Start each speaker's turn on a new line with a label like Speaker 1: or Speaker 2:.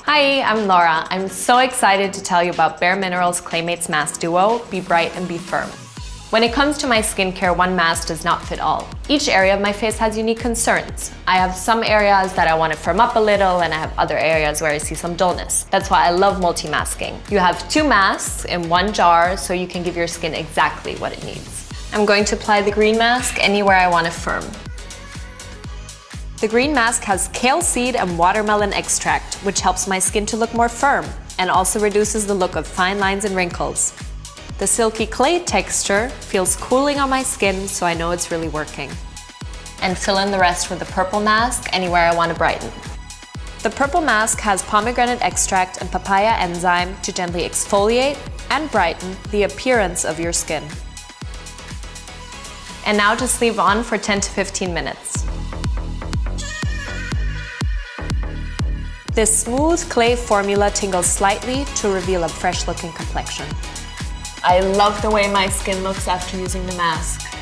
Speaker 1: Hi, I'm Laura. I'm so excited to tell you about bareMinerals Claymates Mask Duo, Be Bright and Be Firm. When it comes to my skincare, one mask does not fit all. Each area of my face has unique concerns. I have some areas that I want to firm up a little, and I have other areas where I see some dullness. That's why I love multi-masking. You have 2 masks in one jar, so you can give your skin exactly what it needs. I'm going to apply the green mask anywhere I want to firm. The green mask has kale seed and watermelon extract, which helps my skin to look more firm and also reduces the look of fine lines and wrinkles. The silky clay texture feels cooling on my skin, so I know it's really working. And fill in the rest with the purple mask anywhere I want to brighten. The purple mask has pomegranate extract and papaya enzyme to gently exfoliate and brighten the appearance of your skin. And now just leave on for 10 to 15 minutes. This smooth clay formula tingles slightly to reveal a fresh-looking complexion. I love the way my skin looks after using the mask.